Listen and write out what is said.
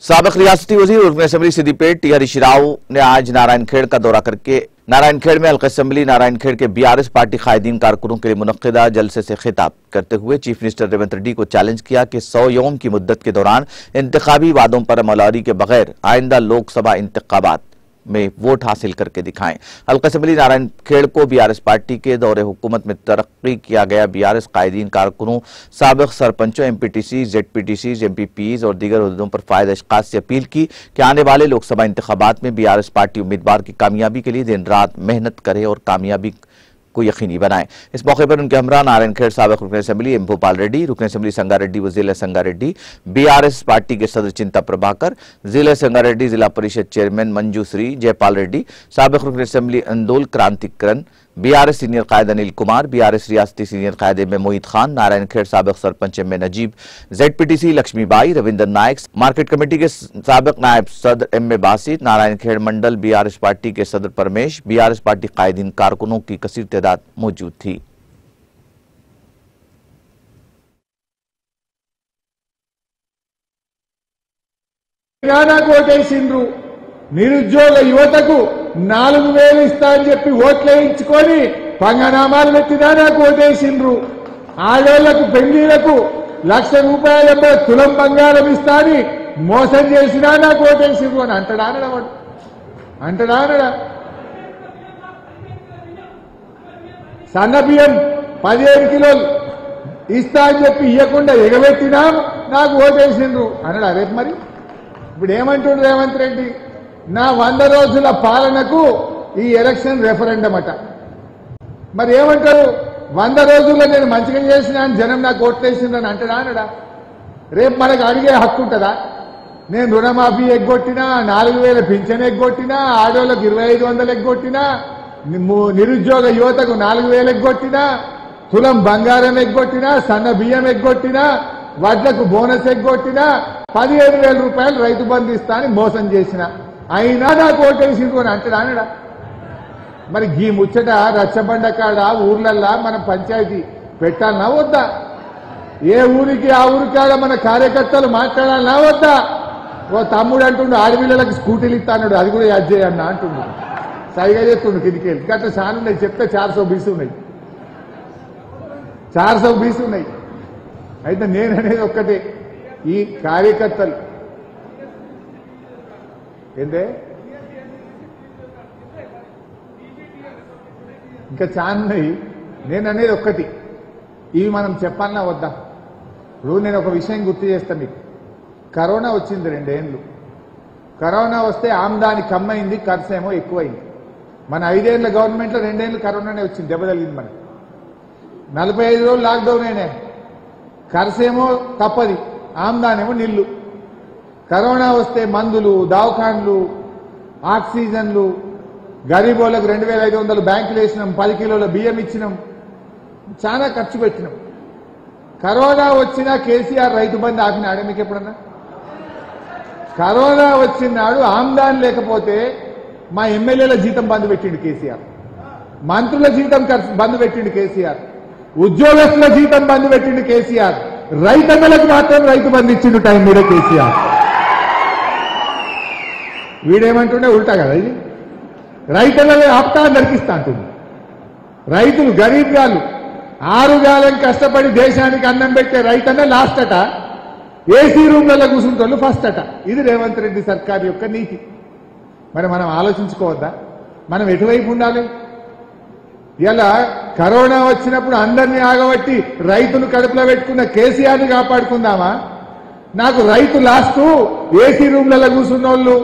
साबिक रियासती वजीर रुकन असम्बली सिद्दीपेट टी हरीश राव ने आज नारायणखेड़ का दौरा करके नारायणखेड़ में हल्का असम्बली नारायणखेड़ के बीआरएस पार्टी कायदीन कारकुनों के लिए मुनक्किदा जलसे से खिताब करते हुए चीफ मिनिस्टर रेवंत रेड्डी को चैलेंज किया कि 100 यौम की मुद्दत के दौरान इंतखाबी वादों पर अमलवारी के बगैर आइंदा लोकसभा इंतखाबात में वोट हासिल करके दिखाएं। हल्का असम्बली नारायणखेड़ को बीआरएस पार्टी के दौरे हुकूमत में तरक्की किया गया बीआरएस कायदीन कारकुनों, साबिक सरपंचों, एमपीटीसी, जेडपीटीसी, एमपीपीज और दीगर ओहदों पर फायदा अशखास से अपील की कि आने वाले लोकसभा इंतखाबात में बीआरएस पार्टी उम्मीदवार की कामयाबी के लिए दिन रात मेहनत करे और कामयाबी को यकीनी बनाए। इस मौके पर उनके हमरा नारायणखेड़ साबिक रुकन असम्बली एम भोपाल रेड्डी, रुकन असम्बली संगारेड्डी व जिला संगारेड्डी, बीआरएस पार्टी के सदर चिंता प्रभाकर, जिला संगारेड्डी जिला परिषद चेयरमैन मंजूश्री जयपाल रेड्डी, साबिक रुकन असम्बली अंदोल क्रांतिकरण, बीआरएस सीनियर कायद अनिल कुमार, बीआरएस रियासती सीनियर कायद एम मोहित खान, नारायणखेड़ साबिक सरपंच एम नजीब, जेडपीटीसी लक्ष्मीबाई, रविंद्र नायक, मार्केट कमेटी के साबिक नायब सदर एम बासित, नारायणखेड़ मंडल बीआरएस पार्टी के सदर परमेश, बीआरएस पार्टी कायदीन कारकुनों की कसीर तादाद मौजूद थी। నిరుద్యోగ యువతకు 4000 ఇస్తా అని చెప్పి ఓట్లు వేయించుకొని పంగనామాలు పెట్టినా నాకు ఓటేసిండ్రు। ఆడోళ్లకు పెళ్లిలకు ₹1,00,000 తులం బంగారం ఇస్తా అని మోసం చేసినా నాకు ఓటేసిండ్రు అని అంటడా సన్న బియ్యం 15 కిలోలు ఇస్తా అని చెప్పి ఇవ్వకుండా ఎగబెట్టినా నాకు ఓటేసిండ్రు అన్నాడు। రేపు మరి ఇప్పుడు ఏమంటుండ్రు రేవంత్ రెడ్డి, నా 100 రోజుల పాలనకు ఈ ఎలక్షన్ రెఫరెండం అట। మరి ఏమంటారు, 100 రోజుల్లో నేను మంచిగా చేసినా అని జనం నాకు ఓట్లేసిందని అంటాడా? రేపు మనకు అడిగే హక్కు ఉంటుందా? నేను రుణమాఫీ ఎగ్గొట్టినా, 4000 పింఛన్ ఎగ్గొట్టినా, ఆడోళ్ళకు 2500 ఎగ్గొట్టినా, నిరుద్యోగ యువతకు 4000 ఎగ్గొట్టినా, తులం బంగారం ఎగ్గొట్టినా, సన్న బియ్యం ఎగ్గొట్టినా, వడ్లకు బోనస్ ఎగ్గొట్టినా, 15,000 రూపాయలు రైతు బంధు ఇస్తా అని మోసం చేసిన అయినా నాకు ఓటేసిండ్రు అని అంటాడా? మరి ఈ ముచ్చట రచ్చబండ కాడ ఊర్లల్లా మన పంచాయతీ పెట్టాలనా వద్దా? ఏ ఊరికి ఆ ఊరికాడ మన కార్యకర్తలు మాట్లాడాలనా వద్దా? ఓ తమ్ముడు అంటుండు ఆడపిల్లలకు స్కూటీలు ఇస్తా అన్నాడు, అది కూడా యాడ్ చేయన్నా అంటుండు, సరిగా చేస్తుండు కిందికెళ్ళి గట్ల చాలా ఉన్నాయి చెప్తే 420 ఉన్నాయి, 420 ఉన్నాయి। అయితే నేననేది ఒక్కటే, ఈ కార్యకర్తలు ఏంటే ఇంకా చాన్నాయి, నేననేది ఒక్కటి, ఇవి మనం చెప్పాలన్నా వద్దా? ఇప్పుడు నేను ఒక విషయం గుర్తు చేస్తాను మీకు, కరోనా వచ్చింది 2 ఏళ్ళు, కరోనా వస్తే ఆమ్దాని కమ్మయింది, ఖర్చు ఏమో ఎక్కువైంది। మన 5 ఏళ్ల గవర్నమెంట్లో 2 ఏళ్ళు కరోనానే వచ్చింది, దెబ్బ తగిలింది మనకి, 45 రోజులు లాక్డౌన్ అయినాయి, ఖర్చేమో తప్పది, ఆమ్దానేమో నిల్లు। కరోనా వస్తే మందులు, దవాఖాన్లు, ఆక్సిజన్లు, గరీబోళ్లకు 2500 బ్యాంకులు వేసినాం, 10 కిలోల బియ్యం ఇచ్చినాం, చాలా ఖర్చు పెట్టినాం। కరోనా వచ్చినా కేసీఆర్ రైతు బంధు ఆపినాడు మీకు ఎప్పుడన్నా? కరోనా వచ్చినాడు ఆమ్దాన్ లేకపోతే మా ఎమ్మెల్యేల జీతం బంధు పెట్టిండు కేసీఆర్, మంత్రుల జీతం బంధు పెట్టిండు కేసీఆర్, ఉద్యోగస్తుల జీతం బంధు పెట్టిండు కేసీఆర్, రైతన్నలకు మాత్రం రైతు బంధు ఇచ్చిండు టైం మీద కేసీఆర్। వీడేమంటుండే ఉల్టా కదా, ఇది రైతన్నలే ఆప్తా నరికిస్తా అంటుంది। రైతులు గరీబ్ గాళ్ళు 6 గాలం కష్టపడి దేశానికి అన్నం పెట్టే రైతన్న లాస్ట్ అట, ఏసీ రూమ్లలో కూర్చుంటోళ్ళు ఫస్ట్ అట। ఇది రేవంత్ రెడ్డి సర్కార్ యొక్క నీతి। మరి మనం ఆలోచించుకోవద్దా, మనం ఎటువైపు ఉండాలి? ఇలా కరోనా వచ్చినప్పుడు అందరినీ ఆగబట్టి రైతులు కడుపులో పెట్టుకున్న కేసీఆర్ని కాపాడుకుందామా? నాకు రైతు లాస్ట్, ఏసీ రూమ్లలో కూర్చున్నోళ్ళు